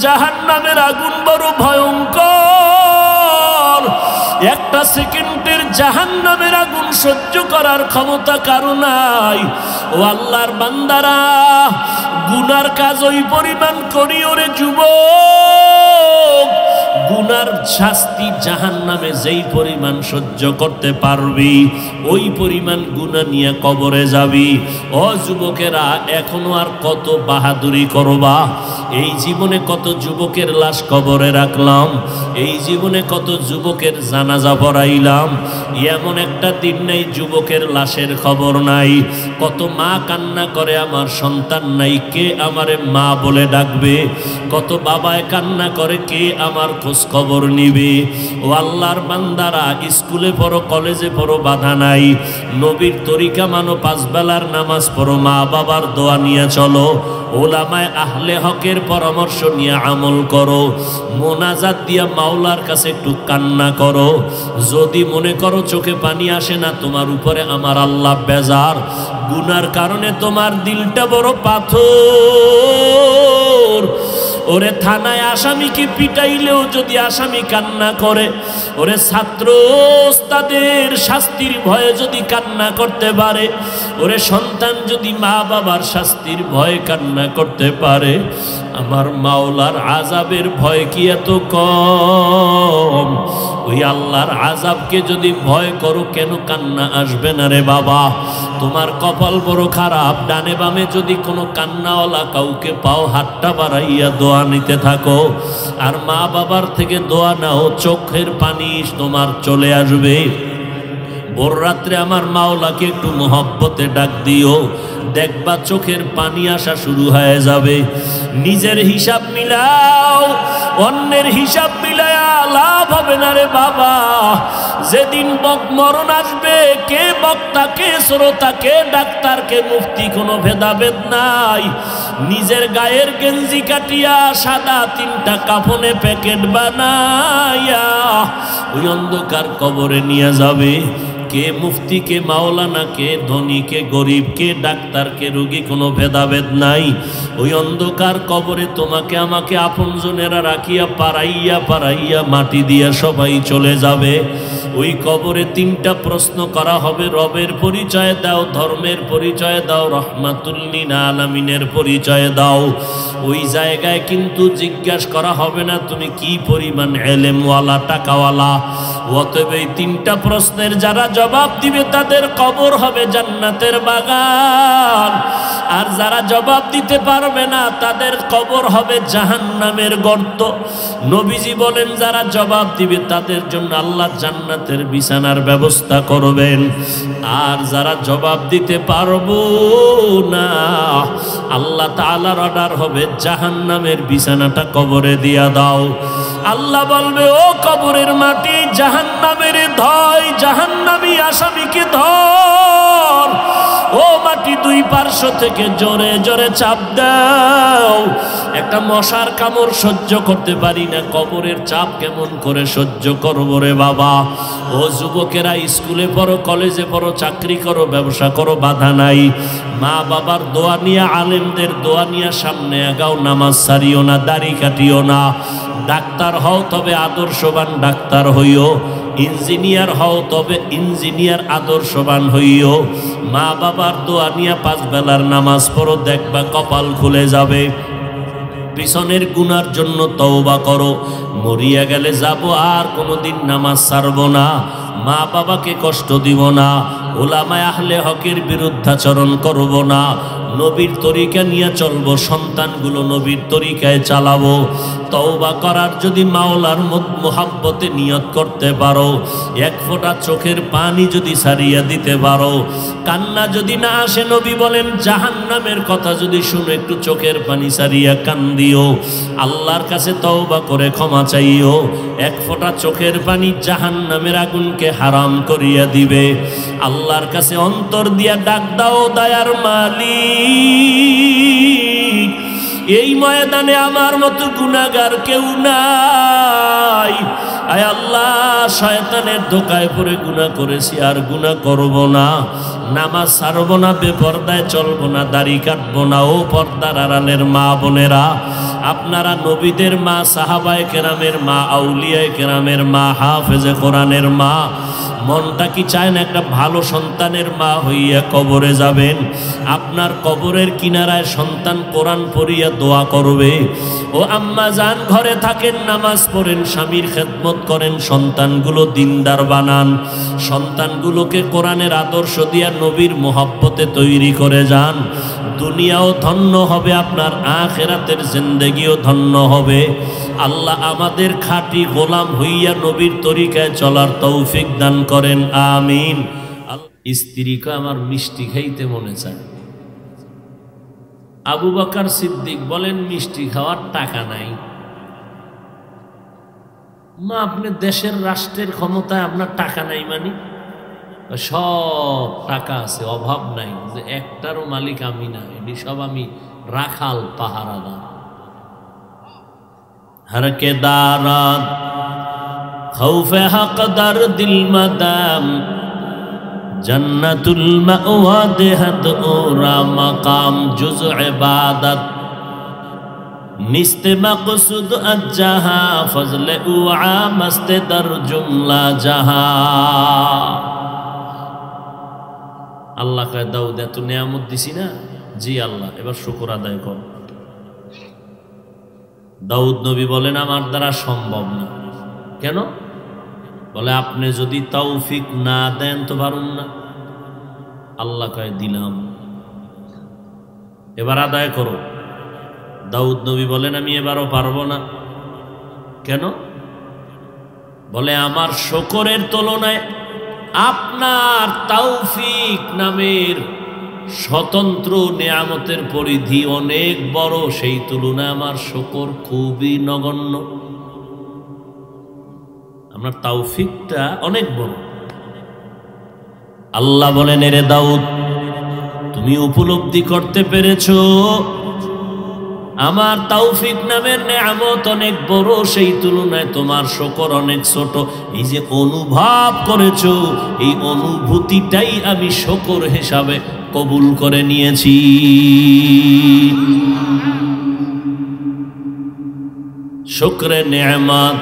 জাহান্নামের আগুন বড় ভয়ঙ্কর। একটা সেকেন্ডের জাহান্নামের আগুন সহ্য করার ক্ষমতা কারো নাই। ও আল্লাহর বান্দারা, গুনার কাজ ওই পরিমাণ করি ওরে যুবক, গুনার শাস্তি জাহান্নামে যেই পরিমাণ সহ্য করতে পারবি ওই পরিমাণ গুনাহ নিয়ে কবরে যাবি। ও যুবকেরা, এখনো আর কত বাহাদুরি করবা? এই জীবনে কত যুবকের লাশ কবরে রাখলাম, এই জীবনে কত যুবকের জানাজা পড়াইলাম, এমন একটা দিন নেই যুবকের লাশের খবর নাই। কত মা কান্না করে আমার সন্তান নাই, কে আমারে মা বলে ডাকবে? কত বাবায় কান্না করে, কে আমার খোঁজ খবর নিবে? ও আল্লাহর বান্দারা, স্কুলে পড়ো, কলেজে পড়ো, বাধা নাই। নবীর তরিকা মানো, পাঁচ বেলার নামাজ পড়ো, মা বাবার দোয়া নিয়ে চলো, ওলামায়ে আহলে হকের পরামর্শ নিয়ে আমল করো, মোনাজাত দিয়া মাওলার কাছে একটু কান্না করো। যদি মনে করো চোখে পানি আসে না, তোমার উপরে আমার আল্লাহ বেজার, গুনার কারণে তোমার দিলটা বড় পাথর। ওরে থানায় আসামিকে পিটাইলেও যদি আসামি কান্না করে, ওরে ছাত্র ওস্তাদের শাস্তির ভয়ে যদি কান্না করতে পারে, ওরে সন্তান যদি মা বাবার শাস্তির ভয়ে কান্না করতে পারে, আমার মাওলার আযাবের ভয় কি এত কম? ওই আল্লাহর আযাবকে যদি ভয় করো, কেন কান্না আসবে না রে বাবা? তোমার কপাল বড় খারাপ, ডানে বামে যদি কোনো কান্নাওয়ালা কাউকে পাও, হাতটা বাড়াইয়া দোয়া নিতে থাকো। আর মা বাবার থেকে দোয়া নাও, চোখের পানি তোমার চলে আসবে। ভোর রাত্রে আমার মাওলাকে একটু মোহব্বতে ডাক দিও, দেখবা চোখের পানি আসা শুরু হয়ে যাবে। নিজের হিসাব মিলাও, অন্যের হিসাব মিলায়া লাভ হবে না রে বাবা। যেদিন মরণ আসবে, কে বক্তা, কে শ্রোতা, কে ডাক্তার, কে মুফতি, কোনো ভেদাভেদ নাই। নিজের গায়ের গেঞ্জি কাটিয়া সাদা তিনটা কাফনে প্যাকেট বানাইয়া ওই অন্ধকার কবরে নিয়ে যাবে। কে মুফতি, কে মাওলানা, কে ধনী, কে গরিব, কে ডাক্তার, কে রোগী, কোনো ভেদাভেদ নাই। ওই অন্ধকার কবরে তোমাকে আমাকে আপনজনেরা রাখিয়া পাড়াইয়া পাড়াইয়া মাটি দিয়া সবাই চলে যাবে। ওই কবরে তিনটা প্রশ্ন করা হবে, রবের পরিচয় দাও, ধর্মের পরিচয় দাও, রহমাতুল লিল আলামিনের পরিচয় দাও। ওই জায়গায় কিন্তু জিজ্ঞাসা করা হবে না তুমি কি পরিমাণ এলেমওয়ালা, টাকাওয়ালা। অতএব এই তিনটা প্রশ্নের যারা জবাব দিবে তাদের কবর হবে জান্নাতের বাগান, আর যারা জবাব দিতে পারবে না তাদের কবর হবে জাহান্নামের গর্ত। নবীজি বলেন যারা জবাব দিবে তাদের জন্য আল্লাহ জান্নাতের বিছানার ব্যবস্থা করবেন, আর যারা জবাব দিতে পারবো না আল্লাহ তাআলার অর্ডার হবে জাহান্নামের বিছানাটা কবরে দিয়া দাও। আল্লাহ বলবে, ও কবরের মাটি, জাহান্নামের ধয়, জাহান্নামী আসামিকে ধর। ও মাটি, দুই পার্শ্ব থেকে জোরে জোরে চাপ দাও। একটা মশার কামড় সহ্য করতে পারি না, কবরের চাপ কেমন করে সহ্য করবো রে বাবা? ও যুবকেরা, স্কুলে পড়ো, কলেজে পড়ো, চাকরি করো, ব্যবসা করো, বাধা নাই। মা বাবার দোয়া নিয়ে, আলেমদের দোয়া নিয়ে সামনে আগাও, নামাজ ছাড়িও না, দাড়ি কাটিও না। ডাক্তার হও তবে আদর্শবান ডাক্তার হইও, ইঞ্জিনিয়ার হও তবে ইঞ্জিনিয়ার আদর্শবান হইও। মা বাবার দোয়া নিয়ে পাঁচ বেলার নামাজ পড়ো, দেখবা কপাল খুলে যাবে। পিছনের গুনার জন্য তওবা করো, মরিয়া গেলে যাব আর কোনোদিন নামাজ ছাড়ব না, মা বাবাকে কষ্ট দিব না, ওলামায়ে আহলে হকের বিরুদ্ধাচরণ করব না, নবীর তরিকা নিয়ে চলবো, সন্তানগুলো নবীর তরিকায় চালাবো। তওবা করার যদি মাওলার মুহাব্বতে নিয়ত করতে পারো, এক ফোঁটা চোখের পানি যদি ছাড়িয়ে দিতে পারো, কান্না যদি না আসে, নবী বলেন জাহান্নামের কথা যদি শুনে একটু চোখের পানি ছাড়িয়া কান্দিও, আল্লাহর কাছে তওবা করে ক্ষমা চাইও, এক ফোঁটা চোখের পানি জাহান্নামের আগুনকে হারাম করিয়া দিবে। আল্লাহর কাছে অন্তর দিয়া ডাক দাও, দয়ার মালিক, এই ময়দানে আমার মতো গুনাহগার কেউ নাই, আয় আল্লাহ, শয়তানের ধোঁকায় পড়ে গুনাহ করেছি, আর গুনাহ করব না। নামাজ ছাড়ব না, বেপরদায় চলব না, দাড়ি কাটবো না। ও পর্দার আড়ালের মা বোনেরা, আপনারা নবীদের মা, সাহাবায়ে কেরামের মা, আউলিয়ায়ে কেরামের মা, হাফেজে কোরআনের মা, মনটা কি চায় না একটা ভালো সন্তানের মা হইয়া কবরে যাবেন? আপনার কবরের কিনারায় সন্তান কোরআন পড়িয়া দোয়া করবে। ও আম্মা জান, ঘরে থাকেন, নামাজ পড়েন, স্বামীর খেদমত করেন, সন্তানগুলো দিনদার বানান, সন্তানগুলোকে কোরআনের আদর্শ দিয়া নবীর মোহাব্বতে তৈরি করে যান। দুনিয়াও ধন্য হবে, আপনার আখিরাতের জিন্দেগিও ধন্য হবে। আল্লাহ আমাদের খাঁটি গোলাম হইয়া নবীর তরিকায় চলার তৌফিক দান করেন, আমিন। স্ত্রীকে আমার মিষ্টি খাইতে মনে চায়। আবু বকর সিদ্দিক বলেন, মিষ্টি খাওয়ার টাকা নাই। মা, আপনি দেশের রাষ্ট্রের ক্ষমতায়, আপনার টাকা নাই মানে? সব টাকা আছে, অভাব নাই, যে একটারও মালিক আমি না, এটি সব আমি রাখাল, পাহারাদার। হরকে দারাত খৌফে হকদার দিল মাদাম, জন্নতুল মাওয়া দেহত ওরা মাকাম জুজ ইবাদত, নিস্তে মকসুদ আজ্জাহা ফজলে উআ মস্তে দর জুমলা জাহা। আল্লাহ কয়, দাউদ এত নিয়ামত দিছি না? জি আল্লাহ, এবার শুকর আদায় কর। দাউদ নবী বলেন, আমার দ্বারা সম্ভব না। কেন? বলে, আপনি যদি তৌফিক না দেন তো পারুন না। আল্লাহ কয়, দিলাম, এবার আদায় করো। দাউদ নবী বলেন, আমি এবারও পারবো না। কেন? বলে, আমার শুকরের তুলনায় আপনার তৌফিক নামের স্বতন্ত্র নিয়ামতের পরিধি অনেক বড়, সেই তুলনায় আমার শুকর খুবই নগণ্য। আপনার তৌফিকটা অনেক বড়। আল্লাহ বলেন, এরে দাউদ, তুমি উপলব্ধি করতে পেরেছো আমার তৌফিক নামের নিয়ামত অনেক বড়, সেই তুলনায় তোমার শুকর অনেক ছোট। এই যে অনুভব করেছো, এই অনুভূতিটাই আমি শুকর হিসাবে কবুল করে নিয়েছি। শুকরে নিয়ামত,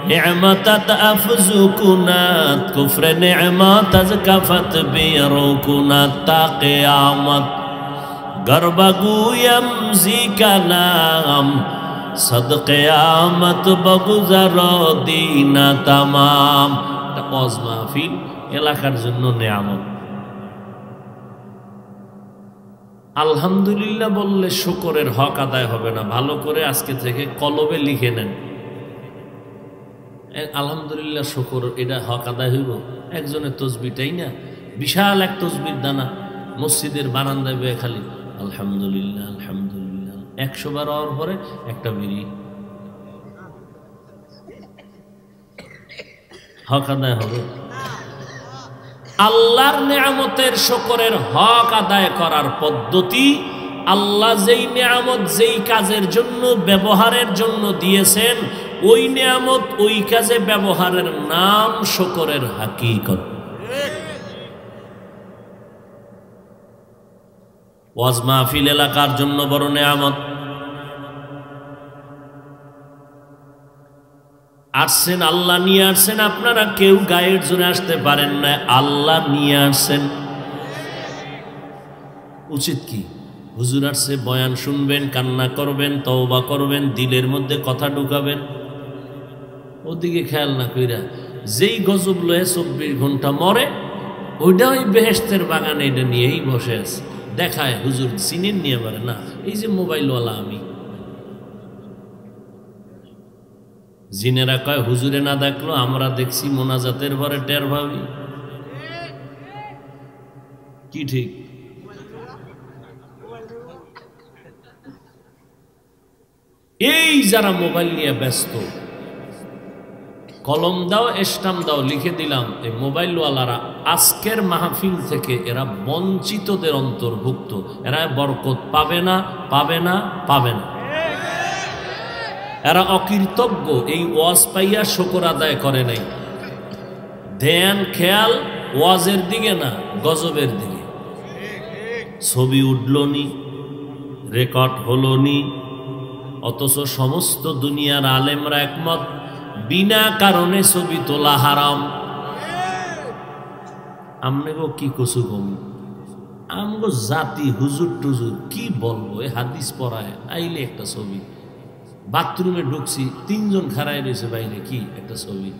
নিয়ামতাত আফজুকুনাত, কুফরে নিয়ামত আজকাফাত বিরকুনাত, তা কিয়ামত গর্বগুয়াম জিকানাম, সদকিয়ামত বগুজার দিনা তামাম। ওয়াজ মাহফিল এলাকার জন্য নিয়ামত। আলহামদুলিল্লাহ বললে শুকরের হক আদায় হবে না। ভালো করে আজকে থেকে কলবে লিখে নেন, আলহামদুলিল্লাহ শুকর, এটা হক আদায় হইব। একজনের তসবিটাই না, বিশাল এক তসবির দানা মসজিদের বারান্দায় বয়ে খালি আলহামদুলিল্লাহ আলহামদুলিল্লাহ 100 বার হওয়ার পরে একটা বিড়ি, হক আদায় হবে? আল্লাহর নিয়ামতের শুকরের হক আদায় করার পদ্ধতি, আল্লাহ যেই নিয়ামত যেই কাজের জন্য ব্যবহারের জন্য দিয়েছেন, ওই নিয়ামত ওই কাজে ব্যবহারের নাম শুকরের হাকিকত। ওয়াজ মাহফিল এলাকার জন্য বড় নিয়ামত। আসছেন, আল্লাহ নিয়ে আসছেন, আপনারা কেউ গায়ের জোরে আসতে পারেন না, আল্লাহ নিয়ে আসছেন। উচিত কি? হুজুর আসছে, বয়ান শুনবেন, কান্না করবেন, তওবা করবেন, দিলের মধ্যে কথা ঢুকাবেন, ওদিকে খেয়াল না কইরা যেই গজব লয়ে 24 ঘন্টা মরে, ওইটা ওই বেহেশতের বাগানে এটা নিয়েই বসে আছে। দেখায় হুজুর চিনেন নিয়ে পারে না, এই যে মোবাইলওয়ালা আমি। জিনেরা কয়, হুজুরে না দেখলো আমরা দেখছি, মোনাজাতের পরে টের ভাবি। কি ঠিক? এই যারা মোবাইল নিয়ে ব্যস্ত, কলম দাও, স্টাম্প দাও, লিখে দিলাম, এই মোবাইলওয়ালারা আজকের মাহফিল থেকে এরা বঞ্চিতদের অন্তর্ভুক্ত। এরা বরকত পাবে না, পাবে না, পাবে না। এরা অকৃতজ্ঞ, এই ওয়াজ পাইয়া শুকর আদায় করে নাই। ধ্যান খেয়াল ওয়াজের দিকে না, গজবের দিকে। ছবি উঠলো নি, রেকর্ড হলো নি, অথচ সমস্ত দুনিয়ার আলেমরা একমত বিনা কারণে ছবি তোলা হারাম। আমনে গো কি কসু কম, আমগো জাতি হুজুর টুজুর কি বলবো, এ হাদিস পড়ায় আইলে একটা ছবি। বাথরুমে ঢুকছি, 3 জন খাড়ায় রয়েছে বাইরে, কি একটা ছবি।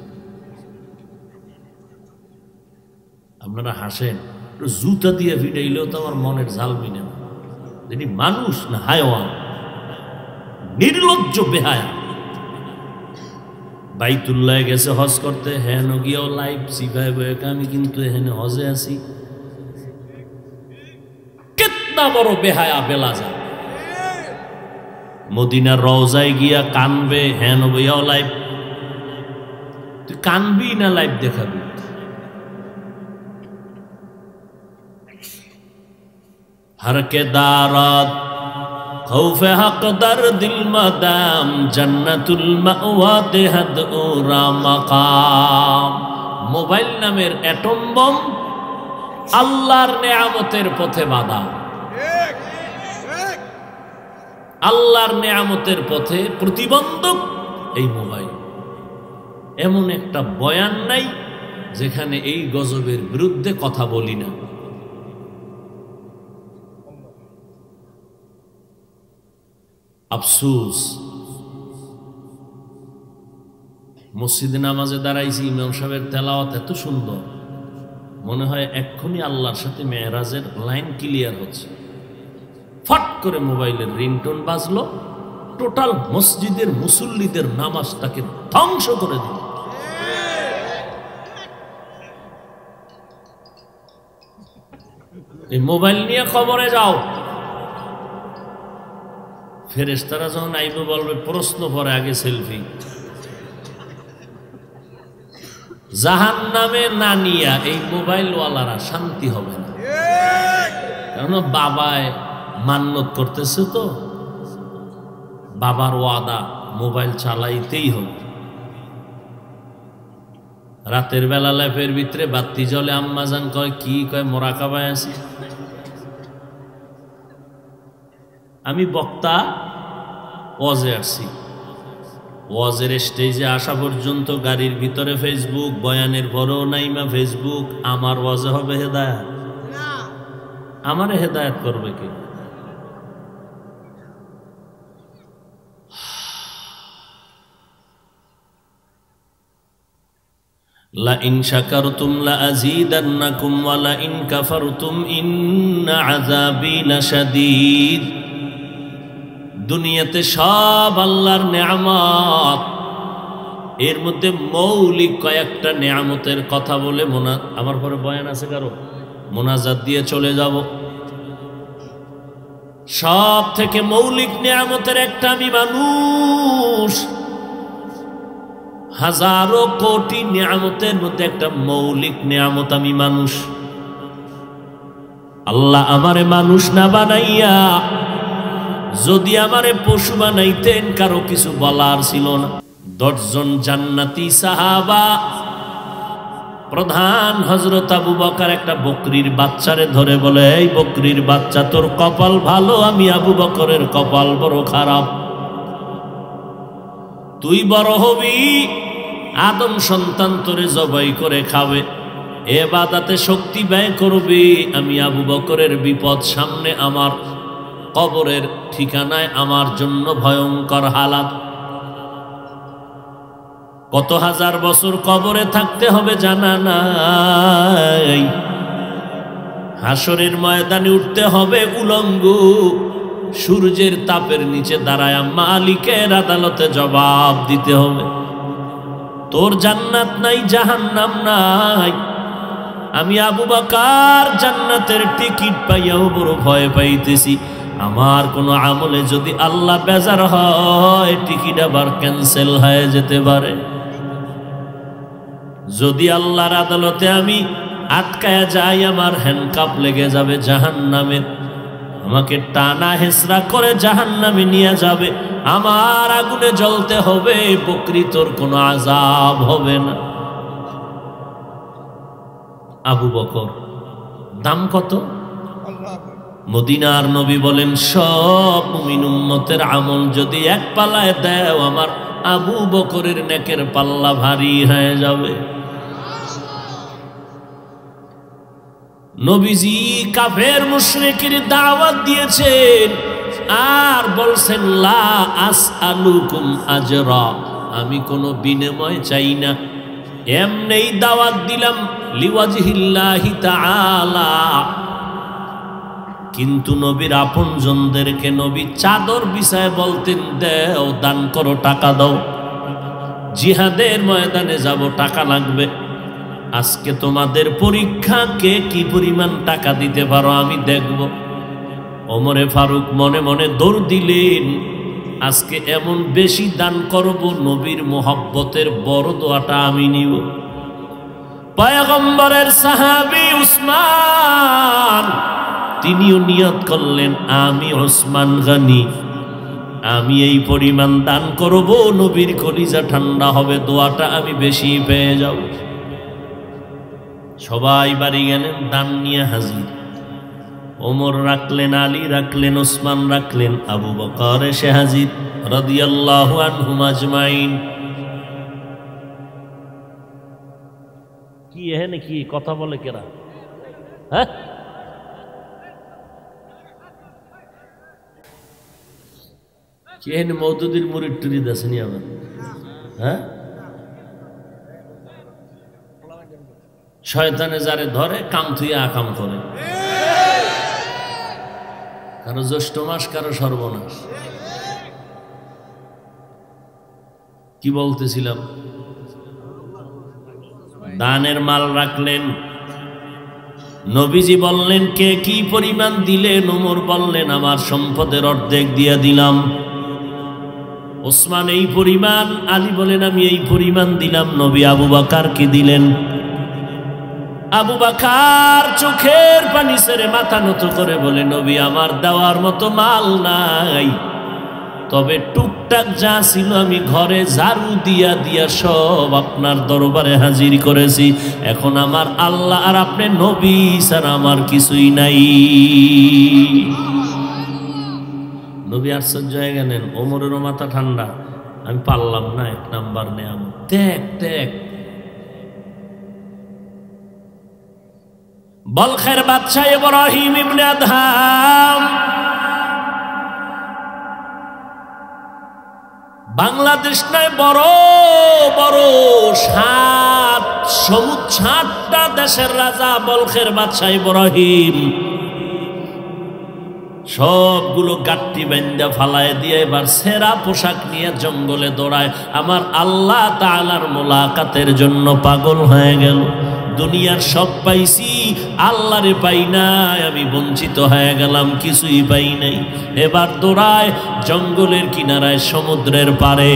আপনারা হাসেন, জুতা দিয়ে ভিড়াইলেও তো আমার মনের ঝাল মিনে না। এটি মানুষ না হায়ওয়ান, নির্লজ্জ বেহায়া। বাইতুল্লাহ গেছে হজ করতে, হ্যাঁ গিয়েও লাইভ সিভাই বয়েকা, আমি কিন্তু এখানে হজে আছি। কেতনা বড় বেহায়া বেলাজা। মদিনার রওজায় গিয়া কানবে, হ্যাঁ বইয়াও লাইভ। তুই কানবি না লাইভ দেখাবি? हर के दारात खौफे हक दर दिल मदाम जन्नतुल मावा देहद उरा मकाम। मोबाइल नामेर एटम बम আল্লাহর নেয়ামতের পথে বাধা, আল্লাহর নেয়ামতের পথে প্রতিবন্ধক এই মোবাইল। এমন একটা বয়ান নাই যেখানে এই গজবের বিরুদ্ধে কথা বলি না। আফসোস, মসজিদে নামাজে দাঁড়াইছি, ইমাম সাহেবের তেলাওয়াত এত সুন্দর, মনে হয় এক্ষুনি আল্লাহর সাথে মেরাজের লাইন ক্লিয়ার হচ্ছে। ফট করে মোবাইলের রিংটোন বাজলো, টোটাল মসজিদের মুসল্লিদের নামাজটাকে ধ্বংস করে দিল। এই মোবাইল নিয়ে কবরে যাও, ফেরেশতারা যখন আইবে বলবে প্রশ্ন পরে আগে সেলফি। জাহান্নামে না নিয়া এই মোবাইলওয়ালারা শান্তি হবে না, কারণ বাবায় মান্যত করতেছে তো, বাবার ওয়াদা মোবাইল চালাইতেই হবে। রাতের বেলা ল্যাপের ভিতরে বাতি জ্বলে, আম্মাজান কয় কি কয়, মোরাকাবায় আছি। আমি বক্তা, ওয়াজে আসছি, ওয়াজের স্টেজে আসা পর্যন্ত গাড়ির ভিতরে ফেসবুক, বয়ানের পরেও নাইমা ফেসবুক। আমার ওয়াজে হবে হেদায়েত? আমারে হেদায়েত করবে কে? লা ইন শাকারতুম লা আযীদান্নাকুম ওয়া লা ইন কাফারতুম ইন্না আযাবি লাশাদীদ। দুনিয়াতে সব আল্লাহর নেয়ামত, এর মধ্যে মৌলিক কয়েকটা নেয়ামতের কথা বলে আমার পরে বয়ান আছে কারো, মোনাজাত দিয়ে চলে যাব। সব থেকে মৌলিক নেয়ামতের একটা আমি মানুষ। হাজারো কোটি নেয়ামতের মধ্যে একটা মৌলিক নেয়ামত আমি মানুষ। আল্লাহ আমারে মানুষ না বানাইয়া যদি আমারে পশু বানাইতেন, কারো কিছু বলার ছিল না। 10 জন জান্নাতি সাহাবা, প্রধান হযরত আবু বকর একটা বকরির বাচ্চারে ধরে বলে, এই বকরির বাচ্চা, তোর কপাল ভালো, আমি আবু বকরের কপাল বড় খারাপ। তুই বড় হবি, আদম সন্তান তোরে জবাই করে খাবে, ইবাদতে শক্তি ব্যয় করবি। আমি আবু বকরের বিপদ সামনে, আমার কবরের ঠিকানায় আমার জন্য ভয়ঙ্কর হালাত। কত হাজার বছর কবরে থাকতে হবে জানা নাই। হাসরের ময়দানে উঠতে হবে উলঙ্গ, সূর্যের তাপের নিচে দাঁড়ায় মালিকের আদালতে জবাব দিতে হবে। তোর জান্নাত নাই, জাহান্নাম নাই। আমি আবু বকর জান্নাতের টিকিট পাইয়াও বড় ভয় পাইতেছি। আমার কোনো আমলে যদি আল্লাহ বেজার হয়, টিকিট আবার ক্যান্সেল হয়ে যেতে পারে। যদি আল্লাহর আদালতে আমি আটকায়া যাই, আমার হ্যান্ডকাপ লেগে যাবে জাহান্নামের। আমাকে টানা হেসরা করে জাহান্নামে নিয়ে যাবে, আমার আগুনে জ্বলতে হবে, বকরি তোর কোনো আযাব হবে না। আবু বকর দাম কত? মদিনার নবী বলেন, সব মুমিন উম্মতের আমল যদি এক পাল্লায় দেও, আমার আবু বকরের নেকের পাল্লা ভারী হয়ে যাবে। নবীজি কাফের মুশরিকের দাওয়াত দিয়েছেন আর বলছেন, লা আসআলুকুম আজরা, আমি কোনো বিনিময় চাই না, এমনি দাওয়াত দিলাম লিওয়াজহিল্লাহি তাআলা। কিন্তু নবীর আপনজনদেরকে নবী চাদর বিছায় বলতেন, দেও, দান করো, টাকা দাও, জিহাদের ময়দানে যাব, টাকা লাগবে। আজকে তোমাদের পরীক্ষা, কে কি পরিমাণ টাকা দিতে পারো আমি দেখব। ওমরে ফারুক মনে মনে দৌড় দিলেন, আজকে এমন বেশি দান করব, নবীর মোহাব্বতের বড় দোয়াটা আমি নিব। পয়গম্বরের সাহাবী উসমান, তিনিও নিয়ত করলেন, আমি ওসমান গনি, আমি এই পরিমাণ দান করব, নবীর কলিজা ঠান্ডা হবে, দোয়াটা আমি বেশি পেয়ে যাব। সবাই বাড়ি গেলেন, দান নিয়ে হাজির। ওমর রাখলেন, আলী রাখলেন, ওসমান রাখলেন, আবু বকর এসে হাজির রাদিয়াল্লাহু আনহুম আজমাইন। কি এখানে কি কথা বলে কেরা? হ্যাঁ, কি এখানে মওদুদির মুরিদ টুরিদ আসেনি আমার? হ্যাঁ, শয়তানে যারে ধরে কাম থুইয়া আকাম করে, কারো জ্যৈষ্ঠ মাস, কারো সর্বনাশ। কি বলতেছিলাম? দানের মাল রাখলেন, নবীজি বললেন, কে কি পরিমাণ দিলেন? ওমর বললেন, আমার সম্পদের অর্ধেক দিয়া দিলাম। ওসমান এই পরিমাণ, আলী বলেন, আমি এই পরিমাণ দিলাম। নবী আবু বকর কি দিলেন? আবু বকর চোখের পানি ছেড়ে মাথা নত করে বলে, নবী আমার দেওয়ার মতো মাল নাই, তবে টুকটাক যা ছিল আমি ঘরে ঝাড়ু দিয়া দিয়া সব আপনার দরবারে হাজির করেছি। এখন আমার আল্লাহ আর আপনি নবী ছাড়া আমার কিছুই নাই। নবী আশ্চর্য হয়ে গেলেন, ওমরেরও মাথা ঠান্ডা, আমি পারলাম না, এক নাম্বার নেয়ামত, দেখ দেখ। বলখের বাদশাহ ইব্রাহিম ইবনে আদহাম বাংলাদেশ নয়, বড় বড় 7টা দেশের রাজা বলখের বাদশাহ ইব্রাহিম সবগুলো গাট্টি বান্ধা ফালায় দিয়ে এবার সেরা পোশাক নিয়ে জঙ্গলে দৌড়ায়, আমার আল্লাহ তাআলার মোলাকাতের জন্য পাগল হয়ে গেল। দুনিয়ার সব পাইছি, আল্লাহরে পাই নাই, আমি বঞ্চিত হয়ে গেলাম, কিছুই পাই নাই। এবার দৌড়ায় জঙ্গলের কিনারায়, সমুদ্রের পারে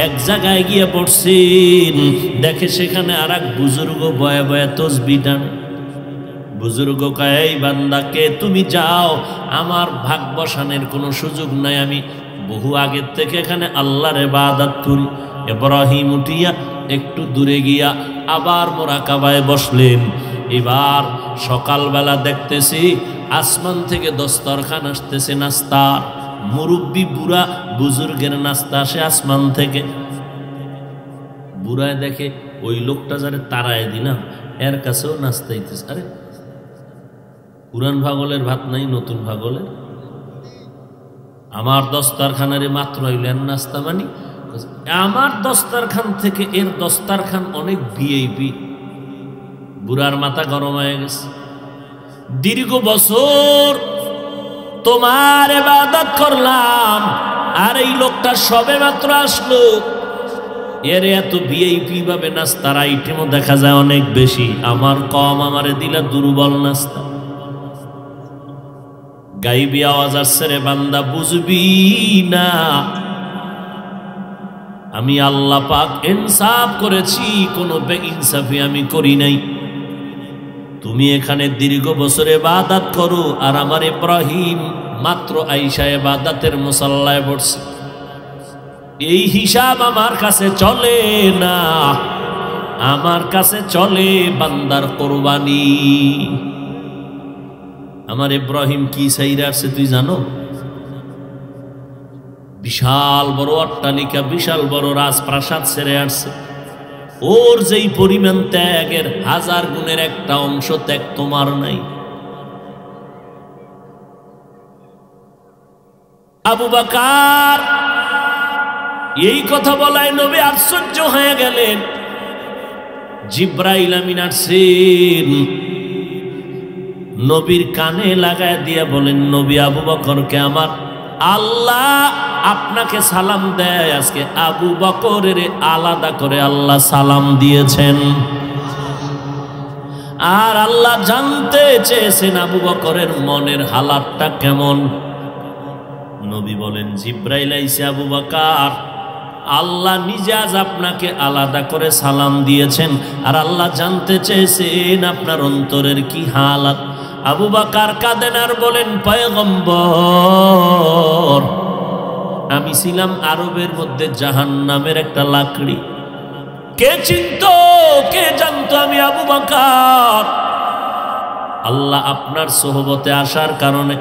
এক জায়গায় গিয়ে পড়ছেন, দেখে সেখানে আর এক বুজুর্গ বয়ে বয়ে তসবিহ টানে। বুজুর্গ কয়, এই বান্দাকে তুমি যাও, আমার ভাগ বসানোর কোনো সুযোগ নাই, আমি বহু আগের থেকে এখানে আল্লাহর ইবাদত করি। ইব্রাহিম উঠিয়া একটু দূরে গিয়া আবার মুরাকাবায় বসলেন। এবার সকালবেলা দেখতেছি আসমান থেকে দস্তরখান আসতেছে, নাস্তা, মুরব্বী বুড়া বুজুর্গের নাস্তা আসে আসমান থেকে। বুড়ায় দেখে ওই লোকটা যারে তারায় দিলাম এর কাছেও নাস্তা হইতেছে। আরে পুরান ভাগলের ভাত নাই, নতুন ভাগলের, আমার দস্তারখানারে মাত্র হইলেন নাস্তা মানি, আমার দস্তারখান থেকে এর দস্তারখান অনেক ভিআইপি। বুড়ার মাথা গরম হয়ে গেছে, দীর্ঘ বছর তোমার ইবাদত করলাম, আর এই লোকটা সবে মাত্র আসলো, এর এত ভিআইপি ভাবে নাস্তার আইটেমও দেখা যায় অনেক বেশি, আমার কম, আমারে দিলা দুর্বল নাস্তা। গাইবি আওয়াজ আসছে, রে বান্দা বুঝবি না, আমি আল্লাহ পাক ইনসাফ করেছি, কোনো বেইনসাফি আমি করি নাই। তুমি এখানে দীর্ঘ বছর ইবাদত করো, আর আমার ইব্রাহিম মাত্র আইসা ইবাদতের মুসাল্লায় বসছে। এই হিসাব আমার কাছে চলে না, আমার কাছে চলে বান্দার কোরবানি। আমার ইব্রাহিম কি চাইরা আসছে তুই জানো? বিশাল বড় অট্টালিকা, বিশাল বড় রাজপ্রাসাদ ছেড়ে আসছে। ওর যেই পরিমাণ ত্যাগের 1000 গুণের একটা অংশ ত্যাগ তোমার নাই। আবু বকর এই কথা বলায় নবী আশ্চর্য হয়ে গেলেন। জিব্রাইল আমিন আসছেন, নবীর কানে লাগায় দিয়ে বলেন, নবী আবু বকরকে আমার আল্লাহ আপনাকে সালাম দেয়। আজকে আবু বকরের আলাদা করে আল্লাহ সালাম দিয়েছেন। আর আল্লাহ জানতে চেয়েছেন আবু বকরের মনের হালাতটা কেমন। নবী বলেন, জিব্রাইল আইছে আবু বকর, আল্লাহ নিজে আজ আপনাকে আলাদা করে সালাম দিয়েছেন, আর আল্লাহ জানতে চেয়েছেন আপনার অন্তরের কি হালাত। আবু বকর কাঁদেন আর বলেন, পয়গম্বর, আমি ছিলাম আরবের মধ্যে জাহান্নামের একটা লাকড়ি। কে চিনতো, কে জানতো আমি আবু বকর? আল্লাহ আপনার সোহবতে আসার কারণে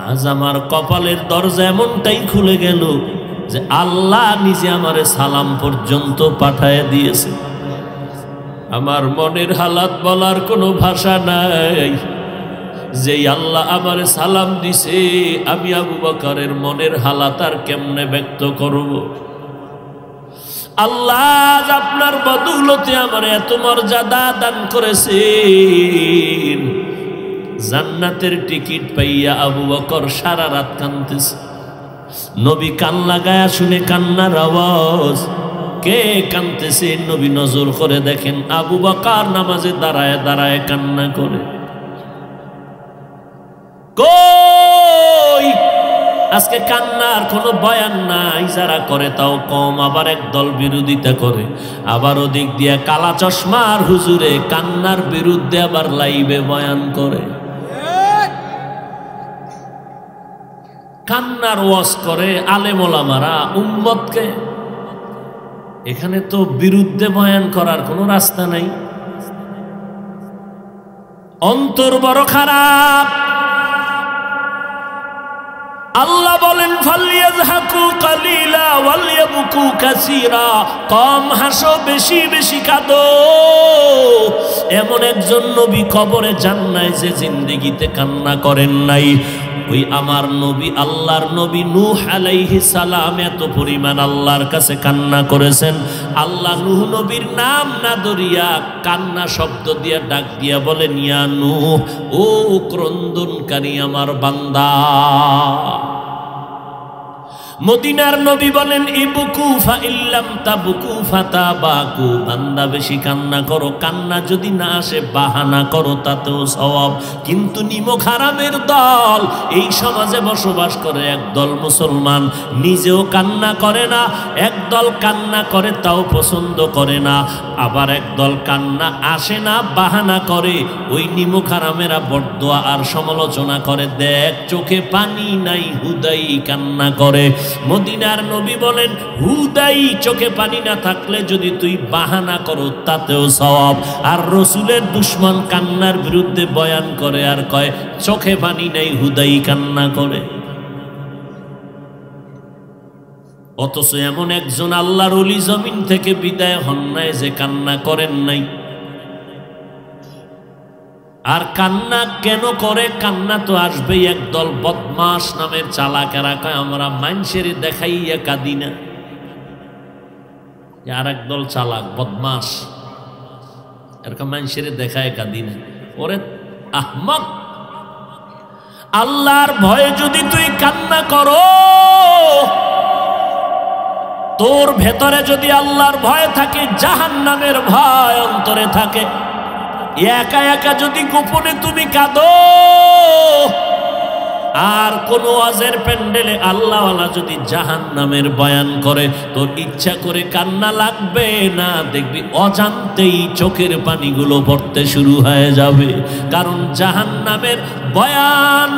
আজ আমার কপালের দরজা এমনটাই খুলে গেল যে আল্লাহ নিজে আমারে সালাম পর্যন্ত পাঠায় দিয়েছে। আমার মনের হালাত বলার কোনো ভাষা নাই। যেই আল্লাহ আমারে সালাম দিছে, আমি আবু বকরের মনের হালাত আর কেমনে ব্যক্ত করব? আল্লাহ আপনার বদৌলতে আমার এত মর্যাদা দান করেছেন। জান্নাতের টিকিট পাইয়া আবু বকর সারা রাত কাঁদতেছে। নবী কান লাগায়া শুনে কান্নার আওয়াজ। কে কাঁদতেছে? নবী নজর করে দেখেন আবু বকর নামাজে দাঁড়ায় দাঁড়ায় কান্না করে। কই আজকে কান্নার কোনো বয়ান নাই, যারা করে তাও কম। আবার একদল বিরোধিতা করে, আবার ওদিক দিয়ে কালা চশমার হুজুরে কান্নার বিরুদ্ধে আবার লাইভে বয়ান করে, কান্নার ওয়াজ করে আলেম ওলামারা উম্মতকে। এখানে তো বিরুদ্ধে বয়ান করার কোনো রাস্তা নাই। অন্তর বড় খারাপ। আল্লাহ বলেন, ফালিয়াযহাকু কালিলা ওয়ালিয়াবকু কাসীরা, কম হাসো বেশি বেশি কাঁদো। এমন একজন নবী কবরে যান নাই যে জিন্দেগিতে কান্না করেন নাই। ওই আমার নবী, আল্লাহর নবী নূহ আলাইহিস সালাম এত পরিমাণ আল্লাহর কাছে কান্না করেছেন। আল্লাহ নূহ নবীর নাম না ধরিয়া কান্না শব্দ দিয়া ডাক দিয়া বলেন, ইয়া নূহ, ও ক্রন্দনকারী আমার বান্দা। মদিনার নবী বলেন, ইবকু ফাইল্লাম তাবকু ফাতাবাকু, বান্দা বেশি কান্না করো, কান্না যদি না আসে বাহানা করো, তাতেও সওয়াব। কিন্তু নিমক হারামের দল এই সমাজে বসবাস করে। একদল মুসলমান নিজেও কান্না করে না, একদল কান্না করে তাও পছন্দ করে না, আবার একদল কান্না আসে না বাহানা করে। ওই নিমক হারামেরা বরদোয়া আর সমালোচনা করে, দেখ চোখে পানি নাই হুদাই কান্না করে। মদিনার নবী বলেন, হুদাই চোখে পানি না থাকলে যদি তুই বাহানা করো তাতেও সওয়াব। আর রসুলের দুশমন কান্নার বিরুদ্ধে বয়ান করে আর কয় চোখে পানি নাই হুদাই কান্না করে। অথচ এমন একজন আল্লাহর ওলি জমিন থেকে বিদায় হন নাই যে কান্না করেন নাই। আর কান্না কেন করে? কান্না তো আসবেই। একদল বদমাস নামের চালাকেরা কয় আমরা মানুষের দেখাইয়া কাঁদি না। আর একদল চালাক বদমাস এরকম মানুষের দেখায় কাঁদি না। ওরে আহমক, আল্লাহর ভয়ে যদি তুই কান্না করো, তোর ভেতরে যদি আল্লাহর ভয় থাকে, জাহান্নামের ভয় অন্তরে থাকে, একা একা যদি গোপনে তুমি কাঁদো, আর কোন ওয়াজের প্যান্ডেলে আল্লাহওয়ালা যদি জাহান্নামের বয়ান করে, তোর ইচ্ছা করে কান্না লাগবে না, দেখবি অজান্তেই চোখের পানিগুলো পড়তে শুরু হয়ে যাবে। কারণ জাহান্নামের বয়ান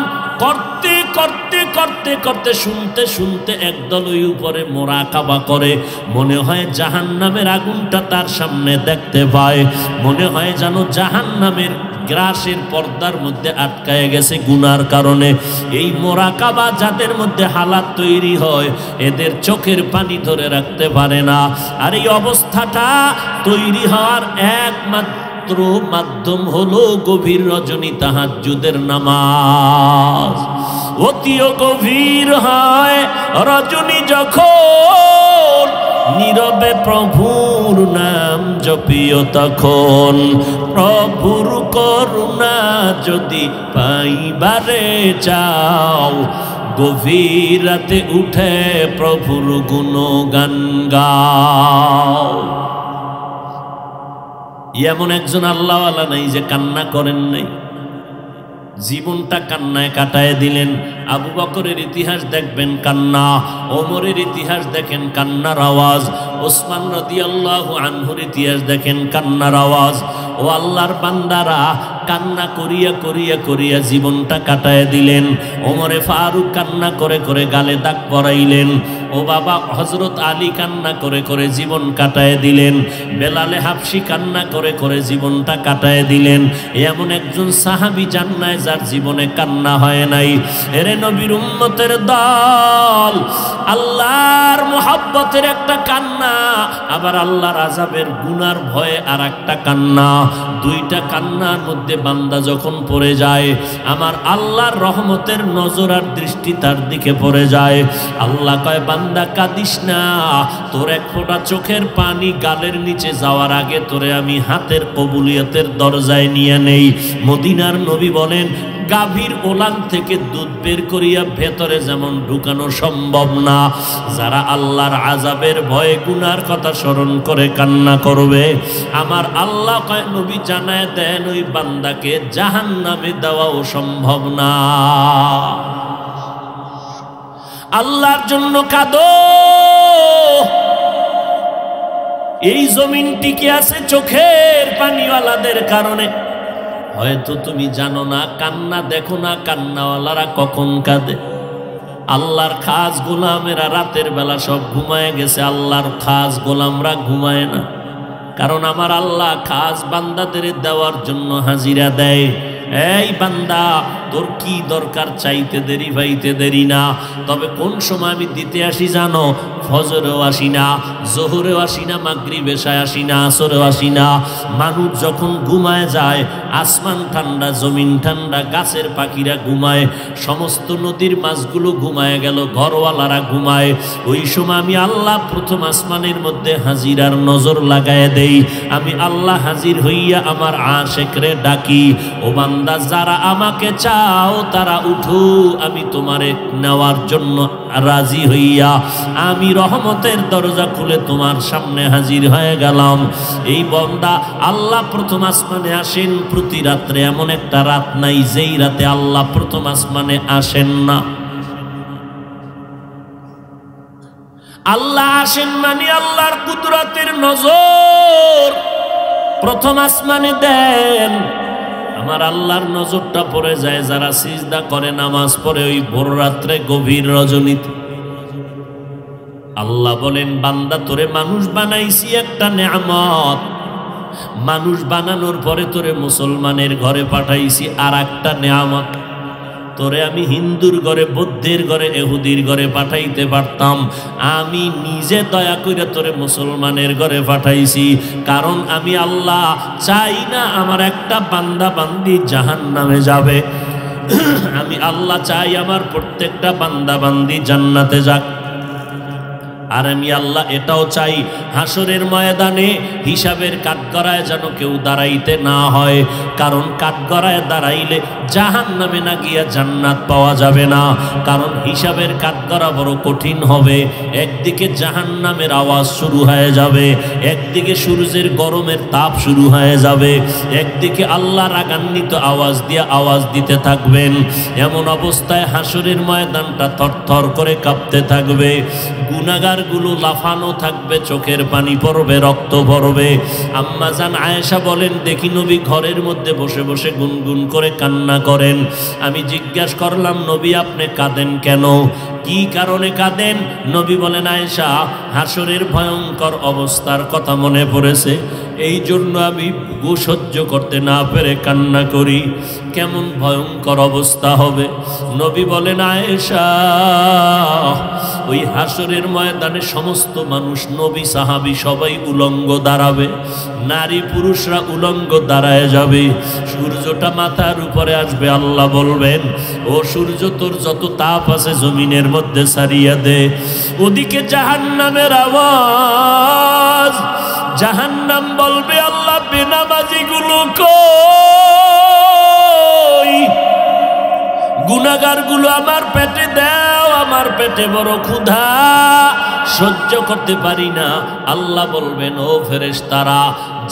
করতে করতে করতে করতে শুনতে শুনতে একদল ওই উপরে মোরাকাবা করে, মনে হয় জাহান্নামের আগুনটা তার সামনে দেখতে পায়, মনে হয় যেন জাহান্নামের গ্রাসের পর্দার মধ্যে আটকায় গেছে গুনার কারণে। এই মোরাকাবা যাদের মধ্যে হালাত তৈরি হয়, এদের চোখের পানি ধরে রাখতে পারে না। আর এই অবস্থাটা তৈরি হওয়ার একমাত্র মাধ্যম হলো গভীর রজনী তাহাজ্জুদের নামাজ। অতিও গভীর হয় রজনী যখন, নীরবে প্রভুর নাম জপিও তখন, প্রভুর করুণা যদি পাইবারে চাও, গভীর রাতে উঠে প্রভুর গুণগান গাও। এমন একজন আল্লাহওয়ালা নাই যে কান্না করেন নাই, জীবনটা কান্নায় কাটায় দিলেন। আবু বকরের ইতিহাস দেখবেন কান্না, ওমরের ইতিহাস দেখেন কান্নার আওয়াজ, ওসমান রাদিয়াল্লাহু আনহুর ইতিহাস দেখেন কান্নার আওয়াজ। ও আল্লাহর বান্দারা, কান্না করিয়া করিয়া করিয়া জীবনটা কাটায় দিলেন। ওমরে ফারুক কান্না করে করে গালে দাগ পরাইলেন। ও বাবা হযরত আলী কান্না করে করে জীবন কাটায় দিলেন। বেলালে হাবশি কান্না করে করে জীবনটা কাটায় দিলেন। এমন একজন সাহাবী জান্নায় যার জীবনে কান্না হয় নাই। এরে নবীর উম্মতের দল, আল্লাহর মুহাব্বতের একটা কান্না, আবার আল্লাহর আযাবের গুনার ভয়ে আর একটা কান্না। দুইটা কান্নার মধ্যে বান্দা যখন পড়ে যায়, আমার আল্লাহর রহমতের নজর আর দৃষ্টি তার দিকে পড়ে যায়। আল্লাহ কয়, বান্দা কাঁদিস না, তোর এক ফোঁটা চোখের পানি গালের নিচে যাওয়ার আগে তোরে আমি হাতের কবুলিয়তের দরজায় নিয়ে নেই। মদিনার নবী বলেন, গাভীর ওলান থেকে দুধ বের করিয়া ভেতরে যেমন ঢুকানো সম্ভব না, যারা আল্লাহর আযাবের ভয়ে গুনার কথা স্মরণ করে কান্না করবে, আমার আল্লাহ কয় নবী জানায় দেন ওই বান্দাকে জাহান্নামে দেওয়াও সম্ভব না। আল্লাহর জন্য কাঁদো। এই জমিন টিকে আছে চোখের পানিওয়ালাদের কারণে। হয়তো তুমি জানো না, কান্না দেখো না, কান্নাওয়ালারা কখন কাঁদে। আল্লাহর খাস গোলামেরা রাতের বেলা সব ঘুমায় গেছে, আল্লাহর খাস গোলামরা ঘুমায় না। কারণ আমার আল্লাহ খাস বান্দাদের দেওয়ার জন্য হাজিরা দেয়। এই বান্দা, তোর কি দরকার চাইতে দেরি ভাইতে দেরি না। তবে কোন সময় আমি দিতে আসি জানো? ফজরেও আসি না, জোহরেও আসি না, মাগরিব এশায় আসি না, আসরেও আসি না। মানুষ যখন ঘুমায় যায়, আসমান ঠান্ডা, জমিন ঠান্ডা, গাছের পাখিরা ঘুমায়, সমস্ত নদীর মাছগুলো ঘুমায় গেল, ঘরওয়ালারা ঘুমায়। ওই সময় আমি আল্লাহ প্রথম আসমানের মধ্যে হাজিরার নজর লাগায় দেই। আমি আল্লাহ হাজির হইয়া আমার আশেকরে ডাকি, ও বান্দা যারা আমাকে চাও তারা উঠো, আমি তোমারে নেওয়ার জন্য রাজি হইয়া আমি রহমতের দরজা খুলে তোমার সামনে হাজির হয়ে গেলাম। এই বান্দা, আল্লাহ প্রথম আসমানে আসেন প্রতি রাত্রে। এমন একটা রাত নাই যেই রাতে আল্লাহ প্রথম আসমানে আসেন না। আল্লাহ আসেন মানে আল্লাহর কুদরতের নজর প্রথম আসমানে দেন। আমার আল্লাহর নজরটা পড়ে যায় যারা সিজদা করে, নামাজ পড়ে ওই ভোর রাত্রে গভীর রজনীতে। আল্লাহ বলেন, বান্দা তোরে মানুষ বানাইছি একটা নেয়ামত, মানুষ বানানোর পরে তোরে মুসলমানের ঘরে পাঠাইছি আর একটা নেয়ামত। তোরে আমি হিন্দুর ঘরে, বৌদ্ধের ঘরে, ইহুদির ঘরে পাঠাইতে পারতাম, আমি নিজে দয়া করে তোরে মুসলমানের ঘরে পাঠাইছি। কারণ আমি আল্লাহ চাই না আমার একটা বান্দা বান্দি জাহান্নামে যাবে। আমি আল্লাহ চাই আমার প্রত্যেকটা বান্দা বান্দি জান্নাতে যাক। আর আমি আল্লাহ এটাও চাই, হাসরের ময়দানে হিসাবের কাঠগড়ায় যেন কেউ দাঁড়াইতে না হয়। কারণ কাঠগড়ায় দাঁড়াইলে জাহান্নামে না গিয়া জান্নাত পাওয়া যাবে না। কারণ হিসাবের কাঠগড়া বড় কঠিন হবে। একদিকে জাহান্নামের আওয়াজ শুরু হয়ে যাবে, একদিকে সূর্যের গরমের তাপ শুরু হয়ে যাবে, একদিকে আল্লাহ রাগান্বিত আওয়াজ দিয়ে আওয়াজ দিতে থাকবেন। এমন অবস্থায় হাসরের ময়দানটা থরথর করে কাঁপতে থাকবে। গুনাহগার জিগারগুলো লাফানো থাকবে, চোখের পানি পড়বে, রক্ত পড়বে। আম্মা জান আয়েশা বলেন, দেখি নবী ঘরের মধ্যে বসে বসে গুনগুন করে কান্না করেন। আমি জিজ্ঞাসা করলাম, নবী আপনি কাঁদেন কেন? কি কারণে কাঁদেন? নবী বলেন, আয়েশা, হাসরের ভয়ঙ্কর অবস্থার কথা মনে পড়েছে, এই জন্য আমি সহ্য করতে না পেরে কান্না করি। কেমন ভয়ঙ্কর অবস্থা হবে? নবী বলেন, আয়েশা, ওই হাসরের ময়দানে সমস্ত মানুষ, নবী সাহাবী সবাই উলঙ্গ দাঁড়াবে, নারী পুরুষরা উলঙ্গ দাঁড়ায় যাবে। সূর্যটা মাথার উপরে আসবে, আল্লাহ বলবেন, ও সূর্য, তোর যত তাপ আছে জমিনের মধ্যে সারিয়া দে। ওদিকে জাহান্নামের আওয়াজ, জাহান্নাম বলবে, আল্লাহ বেনামাজি গুলো কই? গুনাহগার গুলো আমার পেটে দাও, আমার পেটে বড় ক্ষুধা, সহ্য করতে পারি না। আল্লাহ বলবেন, ও ফেরেশতারা,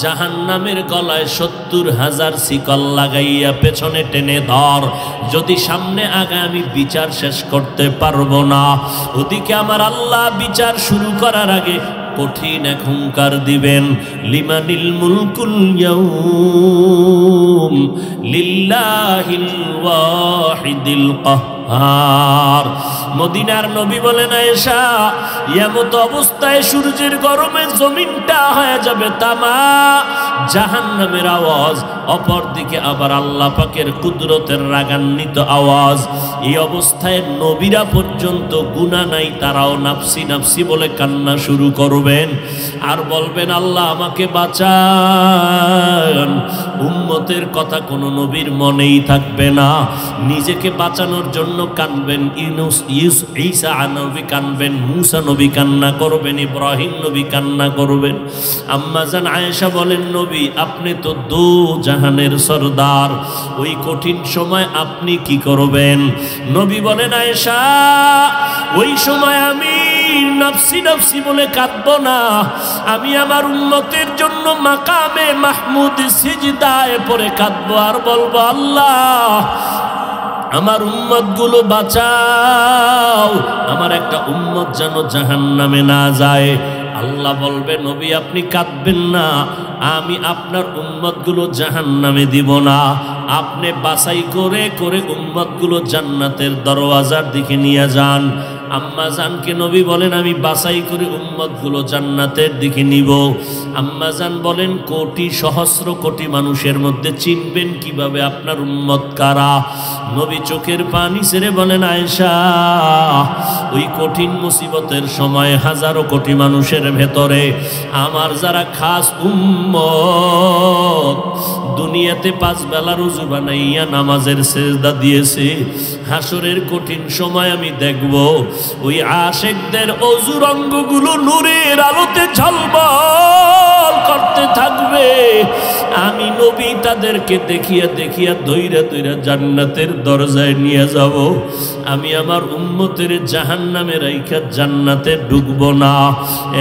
জাহান্নামের গলায় 70,000 শিকল লাগাইয়া পেছনে টেনে ধর, যদি সামনে আগে আমি বিচার শেষ করতে পারবো না। ওদিকে আমার আল্লাহ বিচার শুরু করার আগে কঠিন এক হুঙ্কার দিবেন, লিমানিল মুলকুল ইয়াউম লিল্লাহিল ওয়াহিদিল কাহ্হার। মদিনার নবী বলেন, আয়েশা, এমত অবস্থায় সূর্যের গরমে জমিনটা হয়ে যাবে তামা, জাহান্নামের আওয়াজ, অপরদিকে আবার আল্লাহ পাকের কুদরতের রাগান্বিত আওয়াজ। এই অবস্থায় নবীরা পর্যন্ত গুনাহ নাই, তারাও নাফসি নাফসি বলে কান্না শুরু করবেন আর বলবেন, আল্লাহ আমাকে বাঁচান। উম্মতের কথা কোনো নবীর মনেই থাকবে না, নিজেকে বাঁচানোর জন্য কানবেন। ঈসা নবী কানবেন, মূসা নবী কান্না করবেন, ইব্রাহিম নবী কান্না করবেন। আম্মা জান আয়েশা বলেন, নবী আপনি তো দো জাহানের সরদার, ওই কঠিন সময় আপনি কি করবেন? নবী বলেন, আয়েশা, ওই সময় আমি নফসি নফসি বলে কাঁদবো না, আমি আমার উম্মতের জন্য মাকামে মাহমুদ সিজদায় পড়ে কাঁদবো আর বলবো, আল্লাহ আমার উম্মত গুলো বাঁচাও, আমার একটা উম্মত যেন জাহান্নামে না যায়। আল্লাহ বলবে, নবী আপনি কাঁদবেন না, আমি আপনার উম্মতগুলো জাহান্নামে দিব না, আপনি বাছাই করে করে উম্মতগুলো জান্নাতের দরওয়াজার দিকে নিয়ে যান। আম্মা জানকে নবী বলেন, আমি বাছাই করে উম্মতগুলো জান্নাতের দিকে নিব। আম্মা জান বলেন, কোটি সহস্র কোটি মানুষের মধ্যে চিনবেন কিভাবে আপনার উম্মত কারা? নবী চোখের পানি ছেড়ে বলেন, আয়েশা, ওই কঠিন মুসিবতের সময় হাজারো কোটি মানুষের ভেতরে আমার যারা খাস উম্মত, দুনিয়াতে 5 বেলা রুজু বানাইয়া নামাজের সেজদা দিয়েছে, হাসরের কঠিন সময় আমি দেখব ওই আশেকদের অজুর অঙ্গগুলো নূরের আলোতে ঝলমল করতে থাকবে। আমি নবী তাদেরকে দেখিয়া দেখিয়া দইরা দইরা জান্নাতের দরজায় নিয়ে যাব। আমি আমার উম্মতের জাহান্নামে রাইখা জান্নাতে ঢুকব না।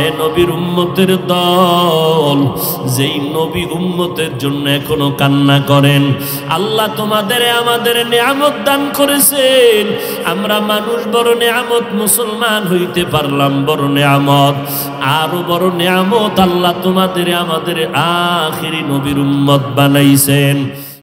এ নবীর উম্মতের দল, যেই নবী উম্মতের জন্য এখনো কান্না করেন, আল্লাহ তোমাদের আমাদের নিয়ামত দান করেছেন। আমরা মানুষ বড় নিয়ামত, মুসলমান হইতে পারলাম বড় নিয়ামত, আরো বড় নিয়ামত আল্লাহ তোমাদের আমাদের আখিরি নবীর উম্মত বানাইছেন।